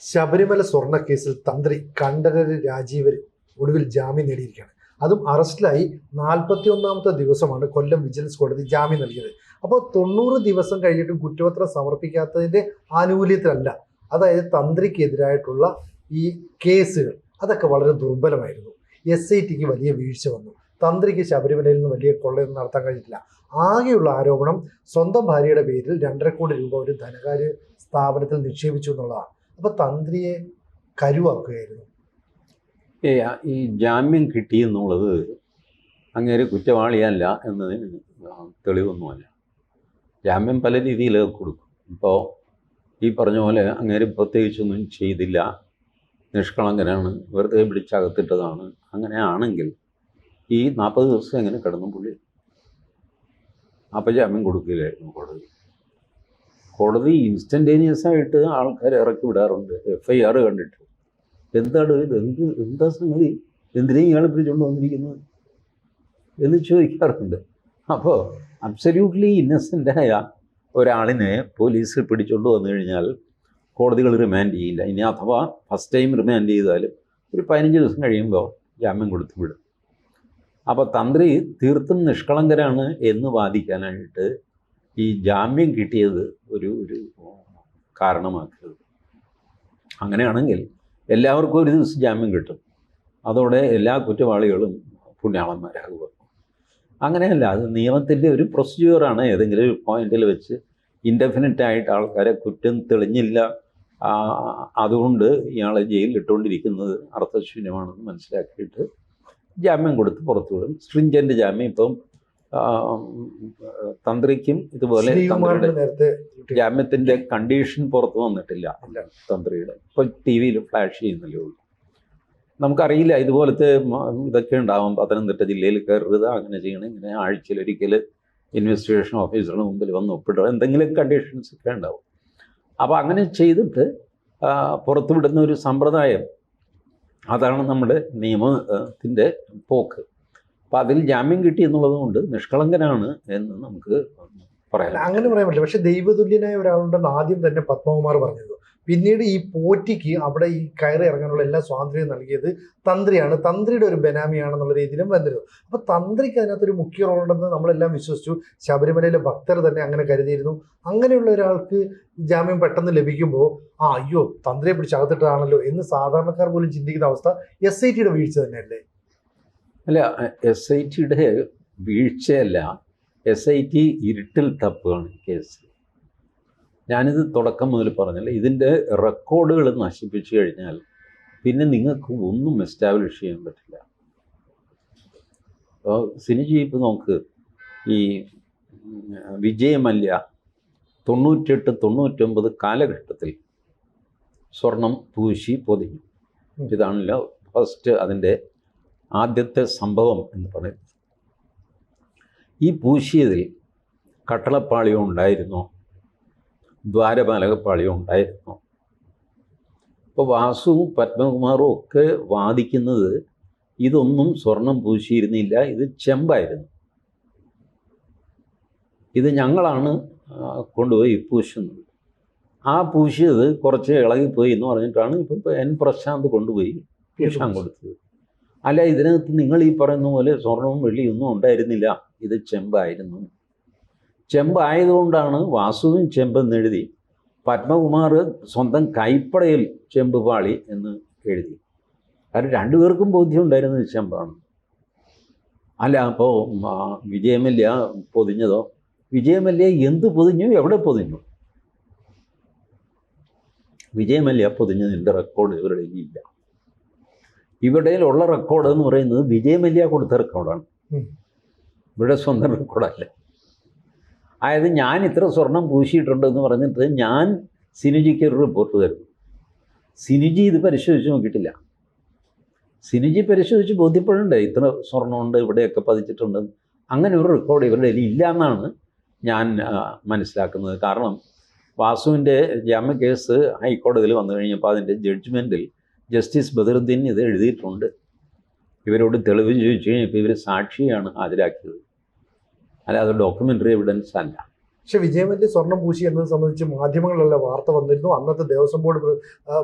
ശബരിമല സ്വർണ്ണക്കേസിൽ തന്ത്രി കണ്ഠരര് രാജീവര് ഒടുവിൽ ജാമ്യം നേടിയിരിക്കുകയാണ്. അതും അറസ്റ്റിലായി 41ാമത്തെ ദിവസമാണ് കൊല്ലം വിജിലൻസ് കോടതി ജാമ്യം നൽകിയത്. അപ്പോൾ 90 ദിവസം കഴിഞ്ഞിട്ടും കുറ്റപത്രം സമർപ്പിക്കാത്തതിൻ്റെ ആനുകൂല്യത്തിലല്ല. അതായത് തന്ത്രിക്കെതിരായിട്ടുള്ള ഈ കേസുകൾ അതൊക്കെ വളരെ ദുർബലമായിരുന്നു. SITക്ക് വലിയ വീഴ്ച വന്നു. തന്ത്രിക്ക് ശബരിമലയിൽ നിന്ന് വലിയ കൊള്ളയൊന്നും നടത്താൻ കഴിഞ്ഞിട്ടില്ല. ആകെയുള്ള ആരോപണം സ്വന്തം ഭാര്യയുടെ പേരിൽ 2.5 കോടി രൂപ ഒരു ധനകാര്യ സ്ഥാപനത്തിൽ നിക്ഷേപിച്ചു എന്നുള്ളതാണ്. അപ്പോൾ തന്ത്രിയെ കരുവാക്കുകയായിരുന്നു. ഈ ജാമ്യം കിട്ടിയെന്നുള്ളത് അങ്ങേര് കുറ്റവാളിയല്ല എന്നതിന് തെളിവൊന്നുമല്ല. ജാമ്യം പല രീതിയിൽ കൊടുക്കും. ഇപ്പോൾ ഈ പറഞ്ഞ പോലെ അങ്ങേര് പ്രത്യേകിച്ചൊന്നും ചെയ്തില്ല, നിഷ്കളങ്കനാണ്, വെറുതെ പിടിച്ചകത്തിട്ടതാണ്. അങ്ങനെ ആണെങ്കിൽ ഈ 40 ദിവസം എങ്ങനെ കിടന്നു പുള്ളി? അപ്പോൾ ജാമ്യം കൊടുക്കില്ലായിരുന്നു കോടതി ഇൻസ്റ്റൻറ്റേനിയസ് ആയിട്ട് ആൾക്കാരെ ഇറക്കി വിടാറുണ്ട്. FIR കണ്ടിട്ട് എന്താണ് ഇത്, എന്താ സംഗതി, എന്തിനാ ഇയാൾ പിടിച്ചുകൊണ്ട് വന്നിരിക്കുന്നത് എന്ന് ചോദിക്കാറുണ്ട്. അപ്പോൾ അബ്സല്യൂട്ട്ലി ഇന്നസെൻ്റായ ഒരാളിനെ പോലീസ് പിടിച്ചുകൊണ്ട് വന്നു കഴിഞ്ഞാൽ കോടതികൾ റിമാൻഡ് ചെയ്യില്ല. ഇനി അഥവാ ഫസ്റ്റ് ടൈം റിമാൻഡ് ചെയ്താലും ഒരു 15 ദിവസം കഴിയുമ്പോൾ ജാമ്യം കൊടുത്തു വിടും. അപ്പോൾ തന്ത്രി തീർത്തും നിഷ്കളങ്കരാണ് എന്ന് വാദിക്കാനായിട്ട് ഈ ജാമ്യം കിട്ടിയത് ഒരു കാരണമാക്കരുത്. അങ്ങനെയാണെങ്കിൽ എല്ലാവർക്കും ഒരു ദിവസം ജാമ്യം കിട്ടും, അതോടെ എല്ലാ കുറ്റവാളികളും പുണ്യാളന്മാരാകുക. അങ്ങനെയല്ല, അത് നിയമത്തിൻ്റെ ഒരു പ്രൊസീജിയറാണ്. ഏതെങ്കിലും ഒരു പോയിന്റിൽ വെച്ച് ഇൻഡെഫിനിറ്റായിട്ട് ആൾക്കാരെ കുറ്റം തെളിഞ്ഞില്ല, അതുകൊണ്ട് ഇയാളെ ജയിലിൽ ഇട്ടുകൊണ്ടിരിക്കുന്നത് അർത്ഥശൂന്യമാണെന്ന് മനസ്സിലാക്കിയിട്ട് ജാമ്യം കൊടുത്ത് പുറത്തു വിടും. സ്ട്രിഞ്ചൻ്റ് ജാമ്യം. ഇപ്പം തന്ത്രിക്കും ഇതുപോലെ തന്ത്രിയുടെ ജാമ്യത്തിൻ്റെ കണ്ടീഷൻ പുറത്തു വന്നിട്ടില്ല തന്ത്രിയുടെ. ഇപ്പോൾ TV ഫ്ലാഷ് ചെയ്യുന്നല്ലേ ഉള്ളൂ. നമുക്കറിയില്ല ഇതുപോലത്തെ ഇതൊക്കെ ഉണ്ടാവും. പത്തനംതിട്ട ജില്ലയിൽ കയറരുത്, അങ്ങനെ ചെയ്യണം, ഇങ്ങനെ ആഴ്ചയിലൊരിക്കൽ ഇൻവെസ്റ്റിഗേഷൻ ഓഫീസറുടെ മുമ്പിൽ വന്ന് ഒപ്പിടുക, എന്തെങ്കിലും കണ്ടീഷൻസ് ഒക്കെ ഉണ്ടാവും. അപ്പോൾ അങ്ങനെ ചെയ്തിട്ട് പുറത്തുവിടുന്ന ഒരു സമ്പ്രദായം, അതാണ് നമ്മുടെ നിയമത്തിൻ്റെ പോക്ക്. അപ്പം അതിൽ ജാമ്യം കിട്ടി എന്നുള്ളത് കൊണ്ട് നിഷ്കളങ്കനാണ് എന്ന് നമുക്ക് പറയാം. അങ്ങനെ പറയാൻ പറ്റില്ല. പക്ഷെ ദൈവതുല്യനായ ഒരാളുണ്ടെന്ന് ആദ്യം തന്നെ പത്മകുമാർ പറഞ്ഞത്. പിന്നീട് ഈ പോറ്റിക്ക് അവിടെ ഈ കയറി ഇറങ്ങാനുള്ള എല്ലാ സ്വാതന്ത്ര്യവും നൽകിയത് തന്ത്രിയാണ്, തന്ത്രിയുടെ ഒരു ബെനാമിയാണെന്നുള്ള രീതിയിലും വന്നിരുന്നു. അപ്പോൾ തന്ത്രിക്ക് അതിനകത്തൊരു മുഖ്യ റോളുണ്ടെന്ന് നമ്മളെല്ലാം വിശ്വസിച്ചു. ശബരിമലയിലെ ഭക്തർ തന്നെ അങ്ങനെ കരുതിയിരുന്നു. അങ്ങനെയുള്ള ഒരാൾക്ക് ജാമ്യം പെട്ടെന്ന് ലഭിക്കുമ്പോൾ അയ്യോ തന്ത്രിയെ പിടിച്ചകത്തിട്ടതാണല്ലോ എന്ന് സാധാരണക്കാർ പോലും ചിന്തിക്കുന്ന അവസ്ഥ SITയുടെ വീഴ്ച തന്നെയല്ലേ? അല്ല, SITയുടെ വീഴ്ചയല്ല, SIT ഇരുട്ടിൽ തപ്പുകയാണ് കേസ്. ഞാനിത് തുടക്കം മുതൽ പറഞ്ഞല്ലോ, ഇതിൻ്റെ റെക്കോർഡുകൾ നശിപ്പിച്ചു കഴിഞ്ഞാൽ പിന്നെ നിങ്ങൾക്ക് ഒന്നും എസ്റ്റാബ്ലിഷ് ചെയ്യാൻ പറ്റില്ല. അപ്പോൾ സിനിജി ഇപ്പോൾ നോക്ക്, ഈ വിജയമല്യ 98-99 കാലഘട്ടത്തിൽ സ്വർണം പൂശി പൊതിഞ്ഞു. ഇതാണല്ലോ ഫസ്റ്റ് അതിൻ്റെ ആദ്യത്തെ സംഭവം എന്ന് പറയുന്നത്. ഈ പൂശിയതിൽ കട്ടളപ്പാളിയോ ഉണ്ടായിരുന്നോ, ദ്വാരപാലകപ്പാളിയോ ഉണ്ടായിരുന്നോ? ഇപ്പോൾ വാസുവും പത്മകുമാറും ഒക്കെ വാദിക്കുന്നത് ഇതൊന്നും സ്വർണം പൂശിയിരുന്നില്ല, ഇത് ചെമ്പായിരുന്നു, ഇത് ഞങ്ങളാണ് കൊണ്ടുപോയി പൂശുന്നത്. ആ പൂശിയത് കുറച്ച് ഇളകിപ്പോയി എന്ന് പറഞ്ഞിട്ടാണ് ഇപ്പോൾ N പ്രശാന്ത് കൊണ്ടുപോയി പൂശാൻ കൊടുത്തത്. അല്ല, ഇതിനകത്ത് നിങ്ങൾ ഈ പറയുന്ന പോലെ സ്വർണവും വെള്ളിയൊന്നും ഉണ്ടായിരുന്നില്ല, ഇത് ചെമ്പായിരുന്നു. ചെമ്പായതുകൊണ്ടാണ് വാസുവും ചെമ്പെന്നെഴുതി, പത്മകുമാർ സ്വന്തം കൈപ്പടയിൽ ചെമ്പ് പാളി എന്ന് എഴുതി. കാരണം രണ്ടുപേർക്കും ബോധ്യം ഉണ്ടായിരുന്നത് ചെമ്പാണ്. അല്ല, അപ്പോൾ വിജയമല്യ പൊതിഞ്ഞതോ? വിജയമല്യ എന്ത് പൊതിഞ്ഞു, എവിടെ പൊതിഞ്ഞു? വിജയമല്യ പൊതിഞ്ഞതിൻ്റെ റെക്കോർഡ് ഇവരുടെ ഇല്ല. ഇവിടെയുള്ള റെക്കോർഡ് എന്ന് പറയുന്നത് വിജയമല്യ കൊടുത്ത റെക്കോർഡാണ്, ഇവിടെ സ്വന്തം റെക്കോർഡല്ല. അതായത് ഞാൻ ഇത്ര സ്വർണം പൂശിയിട്ടുണ്ടെന്ന് പറഞ്ഞിട്ട് ഞാൻ സിനുജിക്ക് ഒരു റിപ്പോർട്ട് തരുന്നു. സിനുജി ഇത് പരിശോധിച്ച് നോക്കിയിട്ടില്ല. സിനുജി പരിശോധിച്ച് ബോധ്യപ്പെടുന്നുണ്ട് ഇത്ര സ്വർണ്ണമുണ്ട്, ഇവിടെയൊക്കെ പതിച്ചിട്ടുണ്ടെന്ന്. അങ്ങനെ ഒരു റെക്കോർഡ് ഇവരുടെ ഇല്ല എന്നാണ് ഞാൻ മനസ്സിലാക്കുന്നത്. കാരണം വാസുവിൻ്റെ ജാമ്യ കേസ് ഹൈക്കോടതിയിൽ വന്നു കഴിഞ്ഞപ്പോൾ അതിൻ്റെ ജഡ്ജ്മെൻറ്റിൽ ജസ്റ്റിസ് ബദറുദ്ദീൻ ഇത് എഴുതിയിട്ടുണ്ട്. ഇവരോട് തെളിവ് ചോദിച്ചു കഴിഞ്ഞപ്പോൾ ഇവർ സാക്ഷിയാണ് ഹാജരാക്കിയത്, അല്ലാതെ ഡോക്യുമെൻ്ററി എവിഡൻസ് അല്ല. പക്ഷെ വിജയമല്യ സ്വർണം പൂശി എന്നത് സംബന്ധിച്ച് മാധ്യമങ്ങളിലെല്ലാം വാർത്ത വന്നിരുന്നു. അന്നത്തെ ദേവസ്വം ബോർഡ്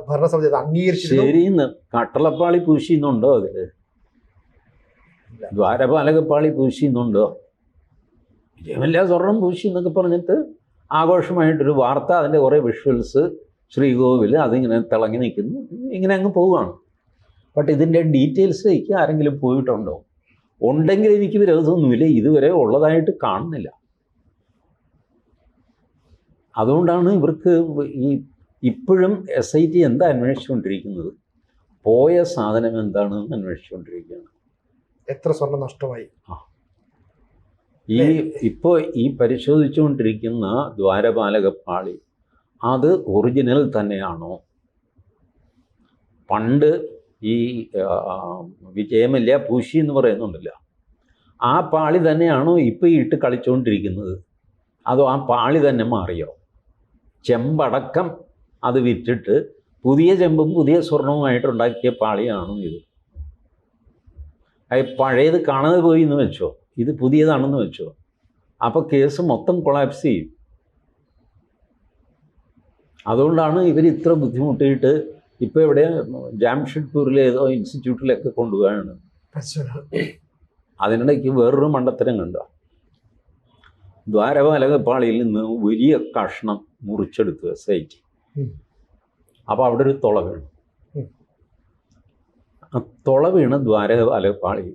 ഭരണസമിതി അത് അംഗീകരിച്ചിരുന്നു. ശരിന്ന് കട്ടളപ്പാളി പൂശിന്നുണ്ടോ അതില്? ദ്വാരപാലകപ്പാളി പൂശിന്നുണ്ടോ? വിജയമല്യ സ്വർണം പൂശി എന്നൊക്കെ പറഞ്ഞിട്ട് ആഘോഷമായിട്ടൊരു വാർത്ത, അതിൻ്റെ കുറേ വിഷ്വൽസ്, ശ്രീകോവിൽ അതിങ്ങനെ തിളങ്ങി നിൽക്കുന്നു, ഇങ്ങനെ അങ്ങ് പോവുകയാണ്. ബട്ട് ഇതിൻ്റെ ഡീറ്റെയിൽസിലേക്ക് ആരെങ്കിലും പോയിട്ടുണ്ടോ? ഉണ്ടെങ്കിൽ എനിക്ക് വിരോധമൊന്നുമില്ല, ഇതുവരെ ഉള്ളതായിട്ട് കാണുന്നില്ല. അതുകൊണ്ടാണ് ഇവർക്ക് ഇപ്പോഴും SIT എന്താ അന്വേഷിച്ചുകൊണ്ടിരിക്കുന്നത്? പോയ സാധനം എന്താണെന്ന് അന്വേഷിച്ചുകൊണ്ടിരിക്കുകയാണ്. എത്ര സ്വർണം നഷ്ടമായി? ഇപ്പോൾ ഈ പരിശോധിച്ചുകൊണ്ടിരിക്കുന്ന ദ്വാരപാലകപ്പാളി അത് ഒറിജിനൽ തന്നെയാണോ? പണ്ട് ഈ വിജയമല്യ പൂശി എന്ന് പറയുന്നുണ്ടല്ലോ, ആ പാളി തന്നെയാണോ ഇപ്പോൾ ഇട്ട് കളിച്ചുകൊണ്ടിരിക്കുന്നത്? അതോ ആ പാളി തന്നെ മാറിയോ? ചെമ്പടക്കം അത് വിറ്റിട്ട് പുതിയ ചെമ്പും പുതിയ സ്വർണവുമായിട്ടുണ്ടാക്കിയ പാളിയാണോ ഇത്? പഴയത് കാണാതെ പോയി എന്ന് വെച്ചോ, ഇത് പുതിയതാണെന്ന് വെച്ചോ, അപ്പോൾ കേസ് മൊത്തം കൊളാപ്സ് ചെയ്യും. അതുകൊണ്ടാണ് ഇവർ ഇത്ര ബുദ്ധിമുട്ടിയിട്ട് ഇപ്പോൾ ഇവിടെ ജാംഷഡ്പൂരിലെ ഏതോ ഇൻസ്റ്റിറ്റ്യൂട്ടിലൊക്കെ കൊണ്ടുപോവാണ്. അതിനിടയ്ക്ക് വേറൊരു മണ്ടത്തരം കണ്ടോ? ദ്വാരപാലകപ്പാളിയിൽ നിന്ന് വലിയ കഷ്ണം മുറിച്ചെടുത്തു SIT. അപ്പോൾ അവിടെ ഒരു തുള വീണു. ആ തുള വീണ ദ്വാരപാലകപ്പാളി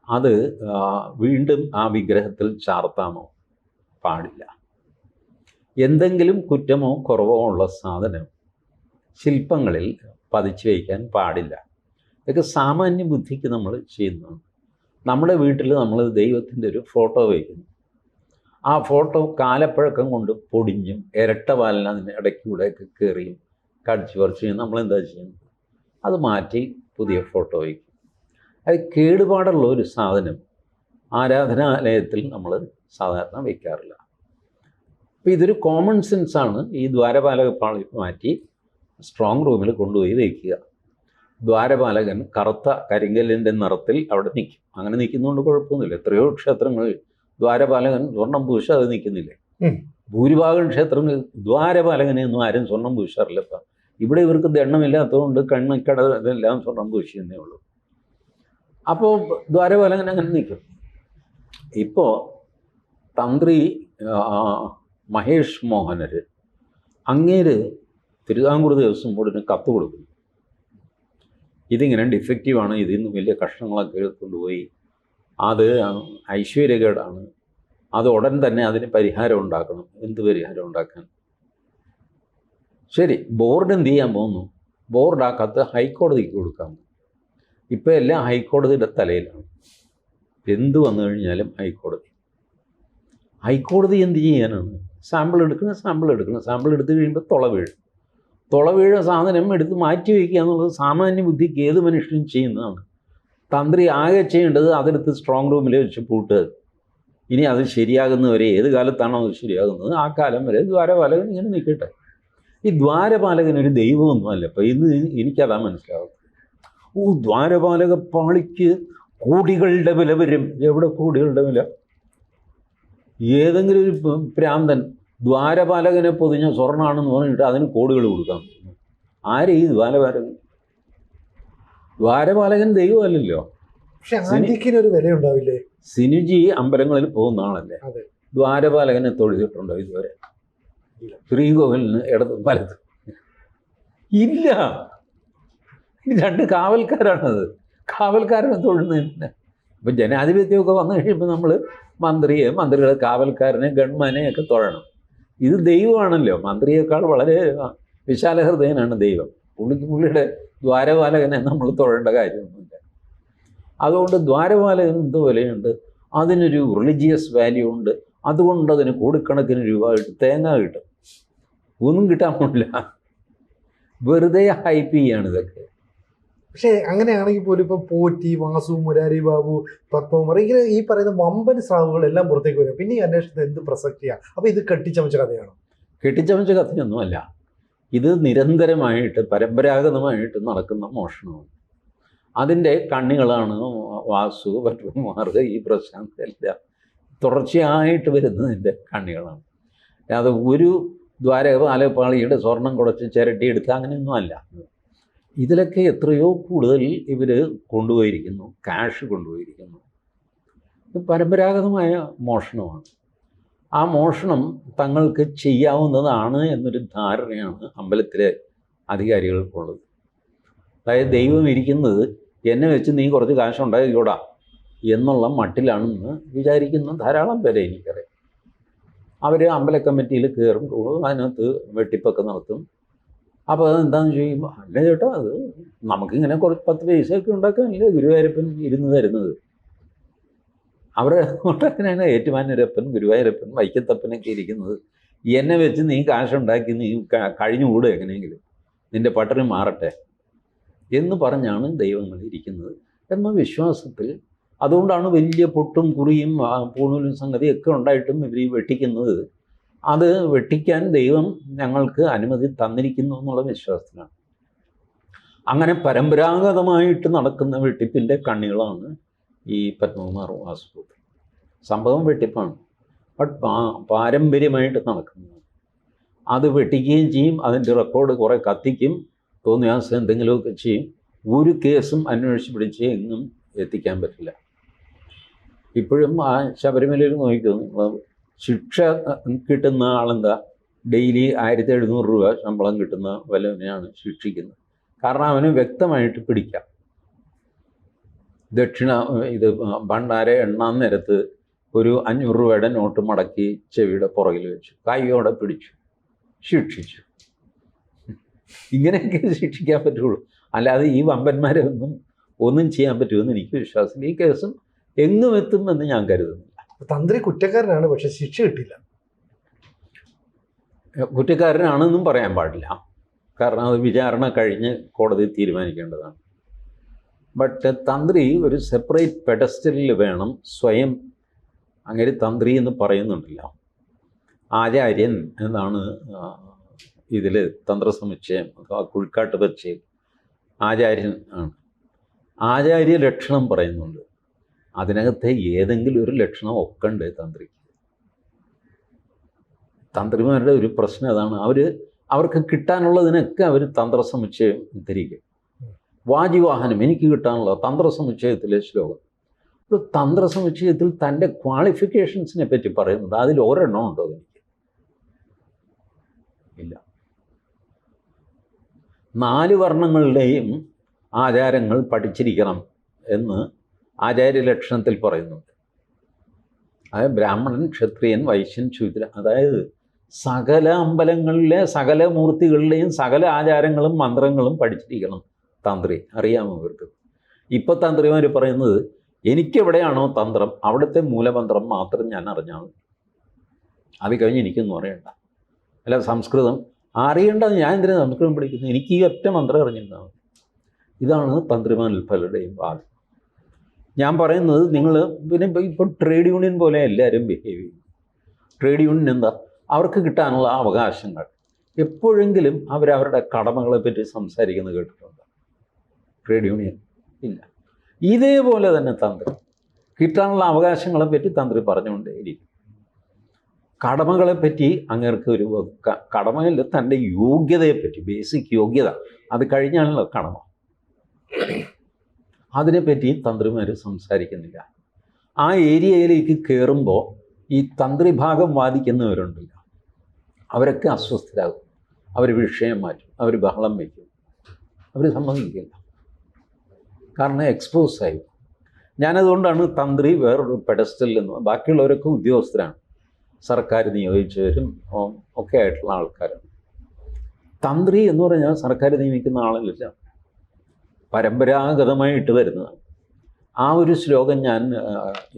അത് വീണ്ടും ആ വിഗ്രഹത്തിൽ ചാർത്താമോ? പാടില്ല. എന്തെങ്കിലും കുറ്റമോ കുറവോ ഉള്ള സാധനം ശില്പങ്ങളിൽ പതിച്ചു വയ്ക്കാൻ പാടില്ല. ഇതൊക്കെ സാമാന്യ ബുദ്ധിക്ക് നമ്മൾ ചെയ്യുന്നതാണ്. നമ്മുടെ വീട്ടിൽ നമ്മൾ ദൈവത്തിൻ്റെ ഒരു ഫോട്ടോ വയ്ക്കുന്നു. ആ ഫോട്ടോ കാലപ്പഴക്കം കൊണ്ട് പൊടിഞ്ഞും ഇരട്ട പാലിന് അതിന് ഇടയ്ക്കൂടെയൊക്കെ കയറിയും കടിച്ചു പറിച്ചും നമ്മളെന്താ ചെയ്യുന്നത്? അത് മാറ്റി പുതിയ ഫോട്ടോ വയ്ക്കും. അത് കേടുപാടുള്ള ഒരു സാധനം ആരാധനാലയത്തിൽ നമ്മൾ സാധാരണ വയ്ക്കാറില്ല. അപ്പോൾ ഇതൊരു കോമൺ സെൻസാണ്. ഈ ദ്വാരപാലകപ്പാളി മാറ്റി സ്ട്രോങ് റൂമിൽ കൊണ്ടുപോയി വയ്ക്കുക. ദ്വാരപാലകൻ കറുത്ത കരിങ്കല്ലിൻ്റെ നിറത്തിൽ അവിടെ നിൽക്കും. അങ്ങനെ നിൽക്കുന്നതുകൊണ്ട് കുഴപ്പമൊന്നുമില്ല. എത്രയോ ക്ഷേത്രങ്ങളിൽ ദ്വാരപാലകൻ സ്വർണം പൂശാതെ നിൽക്കുന്നില്ലേ? ഭൂരിഭാഗം ക്ഷേത്രങ്ങളിൽ ദ്വാരപാലകനെയൊന്നും ആരും സ്വർണം പൂശാറില്ലപ്പം. ഇവിടെ ഇവർക്ക് ദണ്ണമില്ലാത്തതുകൊണ്ട് കണ്ണിക്കട ഇതെല്ലാം സ്വർണം പൂശിയെന്നേ ഉള്ളൂ. അപ്പോൾ ദ്വാരപാലകൻ അങ്ങനെ നിൽക്കും. ഇപ്പോൾ തന്ത്രി മഹേഷ് മോഹനർ അങ്ങേര് തിരുവിതാംകൂർ ദേവസ്വം ബോർഡിന് കത്ത് കൊടുക്കുന്നു. ഇതിങ്ങനെ ഡിഫക്റ്റീവാണ്, ഇതിൽ നിന്ന് വലിയ കഷ്ണങ്ങളൊക്കെ കൊണ്ടുപോയി, അത് ഐശ്വര്യകേടാണ്, അത് ഉടൻ തന്നെ അതിന് പരിഹാരം ഉണ്ടാക്കണം. എന്ത് പരിഹാരം ഉണ്ടാക്കാൻ? ശരി, ബോർഡ് എന്ത് ചെയ്യാൻ പോകുന്നു? ബോർഡ് ആ കത്ത് ഹൈക്കോടതിക്ക് കൊടുക്കാൻ. ഇപ്പോൾ എല്ലാം ഹൈക്കോടതിയുടെ തലയിലാണ്. എന്ത് വന്നു കഴിഞ്ഞാലും ഹൈക്കോടതി എന്ത് ചെയ്യാനാണ്? സാമ്പിൾ എടുക്കണം. സാമ്പിൾ എടുത്ത് കഴിയുമ്പോൾ തുള വീഴുന്ന സാധനം എടുത്ത് മാറ്റി വയ്ക്കുക എന്നുള്ളത് സാമാന്യ ബുദ്ധിക്ക് ഏത് മനുഷ്യനും ചെയ്യുന്നതാണ്. തന്ത്രി ആകെ ചെയ്യേണ്ടത് അതെടുത്ത് സ്ട്രോങ് റൂമിൽ വെച്ച് പൂട്ടുക. ഇനി അത് ശരിയാകുന്നവരെ, ഏത് കാലത്താണോ അത് ശരിയാകുന്നത് ആ കാലം വരെ ദ്വാരപാലകൻ ഇങ്ങനെ നിൽക്കട്ടെ. ഈ ദ്വാരപാലകനൊരു ദൈവമൊന്നുമല്ല. അപ്പോൾ ഇന്ന് എനിക്കതാ മനസ്സിലാവും. ദ്വാരപാലകപ്പാളിക്ക് കോടികളുടെ വില വരും. എവിടെ കോടികളുടെ വില? ഏതെങ്കിലും ഒരു പ്രാന്തൻ ദ്വാരപാലകനെ പൊതിഞ്ഞ സ്വർണ്ണമാണെന്ന് പറഞ്ഞിട്ട് അതിന് കോടികൾ കൊടുക്കാൻ പറ്റുന്നു. ആരെ ഈ ദ്വാരപാലകൻ ദൈവമല്ലല്ലോ. പക്ഷെ ആന്റിക്കിനൊരു വില ഉണ്ടാവില്ലേ? സിനുജി അമ്പലങ്ങളിൽ പോകുന്ന ആളല്ലേ? ദ്വാരപാലകനെ തൊഴുതിട്ടുണ്ടോ ഇതുവരെ? ശ്രീകോവിലിന് ഇടതും വലതും ഇല്ല. രണ്ട് കാവൽക്കാരാണത്. കാവൽക്കാരനെ തൊഴുന്നതിന് ഇപ്പം ജനാധിപത്യമൊക്കെ വന്നു കഴിയുമ്പോൾ നമ്മൾ മന്ത്രികളെ, കാവൽക്കാരനെ, ഗവൺമെൻറ്റിനെയൊക്കെ തൊഴണം. ഇത് ദൈവമാണല്ലോ. മന്ത്രിയേക്കാൾ വളരെ വിശാലഹൃദയനാണ് ദൈവം. പുള്ളിയുടെ ദ്വാരപാലകനെ നമ്മൾ തൊഴേണ്ട കാര്യമൊന്നുമില്ല. അതുകൊണ്ട് ദ്വാരപാലകന് എന്തോ വിലയുണ്ട്, അതിനൊരു റിലീജിയസ് വാല്യൂ ഉണ്ട്. അതുകൊണ്ട് അതിന് കോടിക്കണക്കിന് രൂപ കിട്ടും, തേങ്ങ കിട്ടും. ഒന്നും കിട്ടാൻ പോകില്ല. വെറുതെ ഹൈപ്പ് ചെയ്യാണ് ഇതൊക്കെ. പക്ഷേ അങ്ങനെയാണെങ്കിൽ പോലും ഇപ്പോൾ പോറ്റി, വാസു, മുരാരി ബാബു, പത്മകുമാർ, ഇങ്ങനെ ഈ പറയുന്ന വമ്പൻ സ്രാവുകളെല്ലാം പുറത്തേക്ക് വരും. പിന്നെ ഈ അന്വേഷണത്തിൽ എന്ത് പ്രസക്തിയാണ്? അപ്പോൾ ഇത് കെട്ടിച്ചമച്ച കഥയാണോ? കെട്ടിച്ചമച്ച കഥയൊന്നുമല്ല. ഇത് നിരന്തരമായിട്ട് പരമ്പരാഗതമായിട്ട് നടക്കുന്ന മോഷണമാണ്. അതിൻ്റെ കണ്ണികളാണ് വാസു, പത്മകുമാർ, ഈ പ്രശാന്ത് എല്ലാം. തുടർച്ചയായിട്ട് വരുന്നതിൻ്റെ കണ്ണികളാണ്. അത് ഒരു ദ്വാരപാലപാളിയുടെ സ്വർണം കുടച്ച് ചിരട്ടിയെടുക്കുക അങ്ങനെയൊന്നും അല്ല. ഇതിലൊക്കെ എത്രയോ കൂടുതൽ ഇവർ കൊണ്ടുപോയിരിക്കുന്നു, ക്യാഷ് കൊണ്ടുപോയിരിക്കുന്നു. ഇത് പരമ്പരാഗതമായ മോഷണമാണ്. ആ മോഷണം തങ്ങൾക്ക് ചെയ്യാവുന്നതാണ് എന്നൊരു ധാരണയാണ് അമ്പലത്തിലെ അധികാരികൾക്കുള്ളത്. അതായത് ദൈവം ഇരിക്കുന്നത് എന്നെ വെച്ച് നീ കുറച്ച് കാശുണ്ടാക്കിക്കൂടാ എന്നുള്ള മട്ടിലാണെന്ന് വിചാരിക്കുന്ന ധാരാളം പേരെ എനിക്കറിയാം. അവർ അമ്പല കമ്മിറ്റിയിൽ കയറും, അതിനകത്ത് വെട്ടിപ്പൊക്കെ നടത്തും. അപ്പോൾ അതെന്താണെന്ന് ചോദിക്കുമ്പോൾ, അല്ല ചേട്ടാ, അത് നമുക്കിങ്ങനെ കുറച്ച് 10 പൈസയൊക്കെ ഉണ്ടാക്കാനല്ലേ ഗുരുവായൂരപ്പൻ ഇരുന്ന് തരുന്നത്. അവരെ കൊണ്ടങ്ങനെയാണ് ഏറ്റുമാനൂരപ്പൻ, ഗുരുവായൂരപ്പൻ, വൈക്കത്തപ്പനൊക്കെ ഇരിക്കുന്നത്. എന്നെ വെച്ച് നീ കാശുണ്ടാക്കി നീ കഴിഞ്ഞുകൂടും എങ്ങനെയെങ്കിലും, നിൻ്റെ പട്ടണി മാറട്ടെ എന്ന് പറഞ്ഞാണ് ദൈവങ്ങൾ ഇരിക്കുന്നത് എന്ന വിശ്വാസത്തിൽ. അതുകൊണ്ടാണ് വലിയ പൊട്ടും കുറിയും പൂണൂലും സംഗതിയൊക്കെ ഉണ്ടായിട്ടും ഇവർ ഈ വെട്ടിക്കുന്നത്. അത് വെട്ടിക്കാൻ ദൈവം ഞങ്ങൾക്ക് അനുമതി തന്നിരിക്കുന്നു എന്നുള്ള വിശ്വാസത്തിലാണ്. അങ്ങനെ പരമ്പരാഗതമായിട്ട് നടക്കുന്ന വെട്ടിപ്പിൻ്റെ കണ്ണികളാണ് ഈ പത്മകുമാർ വാസുപുത്രൻ. സംഭവം വെട്ടിപ്പാണ്, ബട്ട് പാരമ്പര്യമായിട്ട് നടക്കുന്നത്. അത് വെട്ടിക്കുകയും ചെയ്യും, അതിൻ്റെ റെക്കോർഡ് കുറേ കത്തിക്കും, തോന്നിയാസം എന്തെങ്കിലുമൊക്കെ ചെയ്യും. ഒരു കേസും അന്വേഷിച്ച് പിടിച്ച് എങ്ങും എത്തിക്കാൻ പറ്റില്ല. ഇപ്പോഴും ആ ശബരിമലയിൽ നോക്കിക്കോ, ശിക്ഷ കിട്ടുന്ന ആളെന്താ, ഡെയിലി 1700 രൂപ ശമ്പളം കിട്ടുന്ന വല്ലവനെയാണ് ശിക്ഷിക്കുന്നത്. കാരണം അവന് വ്യക്തമായിട്ട് പിടിക്കാം. ദക്ഷിണ ഇത് ഭണ്ഡാര എണ്ണാൻ നേരത്ത് ഒരു 500 രൂപയുടെ നോട്ട് മടക്കി ചെവിയുടെ പുറകിൽ വെച്ചു, കൈയോടെ പിടിച്ചു, ശിക്ഷിച്ചു. ഇങ്ങനെയൊക്കെ ശിക്ഷിക്കാൻ പറ്റുള്ളൂ. അല്ലാതെ ഈ വമ്പന്മാരെ ഒന്നും ചെയ്യാൻ പറ്റുമെന്ന് എനിക്ക് വിശ്വാസമില്ല. ഈ കേസും എങ്ങും എത്തുമെന്ന് ഞാൻ കരുതുന്നില്ല. തന്ത്രി കുറ്റക്കാരനാണ്, പക്ഷെ ശിക്ഷ കിട്ടില്ല. കുറ്റക്കാരനാണെന്നും പറയാൻ പാടില്ല, കാരണം അത് വിചാരണ കഴിഞ്ഞ് കോടതി തീരുമാനിക്കേണ്ടതാണ്. ബട്ട് തന്ത്രി ഒരു സെപ്പറേറ്റ് പെഡസ്റ്റലിൽ വേണം സ്വയം. അങ്ങനെ തന്ത്രി എന്ന് പറയുന്നുണ്ടല്ല, ആചാര്യൻ എന്നാണ് ഇതിൽ തന്ത്രസമുച്ചയം, കുഴിക്കാട്ട് വെച്ച് ആചാര്യൻ ആണ്. ആചാര്യ ലക്ഷണം പറയുന്നുണ്ട്, അതിനകത്തെ ഏതെങ്കിലും ഒരു ലക്ഷണം ഒക്കെ ഉണ്ട് തന്ത്രിക്ക്. തന്ത്രിമാരുടെ ഒരു പ്രശ്നം അതാണ്, അവർക്ക് കിട്ടാനുള്ളതിനൊക്കെ അവർ തന്ത്രസമുച്ചയം ധരിക്കും. വാജിവാഹനം എനിക്ക് കിട്ടാനുള്ള തന്ത്രസമുച്ചയത്തിലെ ശ്ലോകം. ഒരു തന്ത്രസമുച്ചയത്തിൽ തൻ്റെ ക്വാളിഫിക്കേഷൻസിനെ പറ്റി പറയുന്നുണ്ട്, അതിൽ ഒരെണ്ണം ഉണ്ടോ എനിക്ക്? ഇല്ല. 4 വർണ്ണങ്ങളുടെയും ആചാരങ്ങൾ പഠിച്ചിരിക്കണം എന്ന് ആചാര്യലക്ഷണത്തിൽ പറയുന്നുണ്ട്. അതായത് ബ്രാഹ്മണൻ, ക്ഷത്രിയൻ, വൈശ്യൻ, ശൂദ്രൻ, അതായത് സകല അമ്പലങ്ങളിലെ സകല മൂർത്തികളിലെയും സകല ആചാരങ്ങളും മന്ത്രങ്ങളും പഠിച്ചിരിക്കണം തന്ത്രി. അറിയാമോ ഇവർക്ക്? ഇപ്പോൾ തന്ത്രിമാർ പറയുന്നത്, എനിക്കെവിടെയാണോ തന്ത്രം അവിടുത്തെ മൂലമന്ത്രം മാത്രം ഞാൻ അറിഞ്ഞാൽ മതി, അത് കഴിഞ്ഞ് എനിക്കൊന്നും അറിയണ്ട. അല്ല സംസ്കൃതം അറിയേണ്ടത് ഞാൻ എന്തിനാണ് സംസ്കൃതം പഠിക്കുന്നത്, എനിക്ക് ഈ ഒറ്റ മന്ത്രം അറിഞ്ഞിരുന്നാൽ മതി. ഇതാണ് തന്ത്രിമാരിൽ പലരുടെയും വാദം. ഞാൻ പറയുന്നത്, നിങ്ങൾ പിന്നെ ഇപ്പോൾ ട്രേഡ് യൂണിയൻ പോലെ എല്ലാവരും ബിഹേവ് ചെയ്യും. ട്രേഡ് യൂണിയൻ എന്താ, അവർക്ക് കിട്ടാനുള്ള അവകാശങ്ങൾ. എപ്പോഴെങ്കിലും അവരവരുടെ കടമകളെ പറ്റി സംസാരിക്കുന്നത് കേട്ടിട്ടുണ്ടോ ട്രേഡ് യൂണിയൻ? ഇല്ല. ഇതേപോലെ തന്നെ തന്ത്രി കിട്ടാനുള്ള അവകാശങ്ങളെ പറ്റി തന്ത്രി പറഞ്ഞുകൊണ്ടേയിരിക്കും. കടമകളെപ്പറ്റി അങ്ങേർക്ക് ഒരു കടമയില്ല, തൻ്റെ യോഗ്യതയെപ്പറ്റി, ബേസിക് യോഗ്യത, അത് കഴിഞ്ഞാണല്ലോ കടമ. അതിനെപ്പറ്റി തന്ത്രിമാർ സംസാരിക്കുന്നില്ല. ആ ഏരിയയിലേക്ക് കയറുമ്പോൾ ഈ തന്ത്രി ഭാഗം വാദിക്കുന്നവരുണ്ടല്ലോ, അവരൊക്കെ അസ്വസ്ഥരാകും, അവർ വിഷയം മാറ്റും, അവർ ബഹളം വയ്ക്കും, അവർ സമ്മതിക്കില്ല, കാരണം എക്സ്പോസ് ആയി. ഞാനതുകൊണ്ടാണ് തന്ത്രി വേറൊരു പെഡസ്റ്റലിൽ നിന്ന്, ബാക്കിയുള്ളവരൊക്കെ ഉദ്യോഗസ്ഥരാണ്, സർക്കാർ നിയോഗിച്ചവരും ഒക്കെ ആയിട്ടുള്ള ആൾക്കാരാണ്. തന്ത്രി എന്ന് പറഞ്ഞാൽ സർക്കാർ നിയമിക്കുന്ന ആളല്ല, പരമ്പരാഗതമായിട്ട് വരുന്നതാണ്. ആ ഒരു ശ്ലോകം ഞാൻ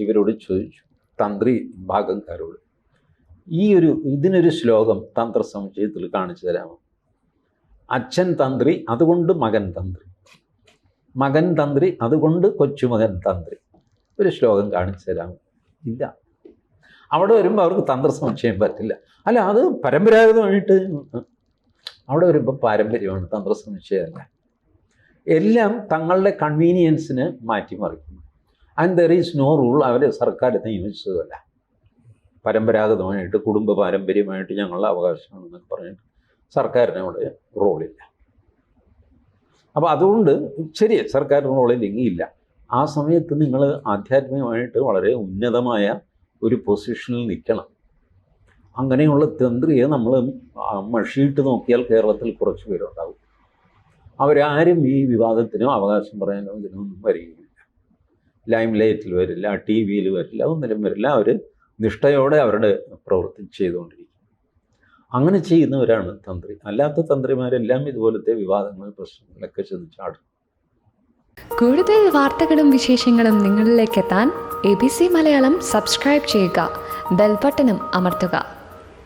ഇവരോട് ചോദിച്ചു, തന്ത്രി ഭാഗക്കാരോട്, ഇതിനൊരു ശ്ലോകം തന്ത്രസമുച്ചയത്തിൽ കാണിച്ചു തരാമോ? അച്ഛൻ തന്ത്രി, അതുകൊണ്ട് മകൻ തന്ത്രി, മകൻ തന്ത്രി, അതുകൊണ്ട് കൊച്ചുമകൻ തന്ത്രി. ഒരു ശ്ലോകം കാണിച്ചു തരാമോ? ഇല്ല. അവിടെ വരുമ്പോൾ അവർക്ക് തന്ത്രസമുച്ചയം പറ്റില്ല. അല്ല, അത് പരമ്പരാഗതമായിട്ട് അവിടെ വരുമ്പോൾ പാരമ്പര്യമാണ്, തന്ത്രസമുച്ചയമല്ല. എല്ലാം തങ്ങളുടെ കൺവീനിയൻസിന് മാറ്റിമറിക്കുന്നു. And there is no rule. അവരെ സർക്കാർ നിയമിച്ചതല്ല. പരമ്പരാഗതമായിട്ട് കുടുംബ പാരമ്പര്യമായിട്ട് ഞങ്ങളുടെ അവകാശമാണെന്നൊക്കെ പറഞ്ഞിട്ട് സർക്കാരിന് അവിടെ റോളില്ല. അപ്പോൾ അതുകൊണ്ട് ശരി, സർക്കാരിന് റോളില്ലെങ്കിൽ ഇല്ല. ആ സമയത്ത് നിങ്ങൾ ആധ്യാത്മികമായിട്ട് വളരെ ഉന്നതമായ ഒരു പൊസിഷനിൽ നിൽക്കണം. അങ്ങനെയുള്ള തന്ത്രിയെ നമ്മൾ മഷിയിട്ട് നോക്കിയാൽ കേരളത്തിൽ കുറച്ച് പേരുണ്ടാവും. അവരാരും ഈ വിവാദത്തിനോ അവകാശം പറയാനോ ഇതിനൊന്നും വരികയില്ല. ലൈം ലൈറ്റിൽ വരില്ല, ടി വിയിൽ വരില്ല, ഒന്നിലും വരില്ല. അവർ നിഷ്ഠയോടെ അവരുടെ പ്രവൃത്തി ചെയ്തുകൊണ്ടിരിക്കും. അങ്ങനെ ചെയ്യുന്നവരാണ് തന്ത്രി. അല്ലാത്ത തന്ത്രിമാരെല്ലാം ഇതുപോലത്തെ വിവാദങ്ങൾ, പ്രശ്നങ്ങളിലൊക്കെ ചെന്ന് ചാടും. കൂടുതൽ വാർത്തകളും വിശേഷങ്ങളും നിങ്ങളിലേക്ക് എത്താൻ ABC മലയാളം സബ്സ്ക്രൈബ് ചെയ്യുക, ബെൽബട്ടനും അമർത്തുക.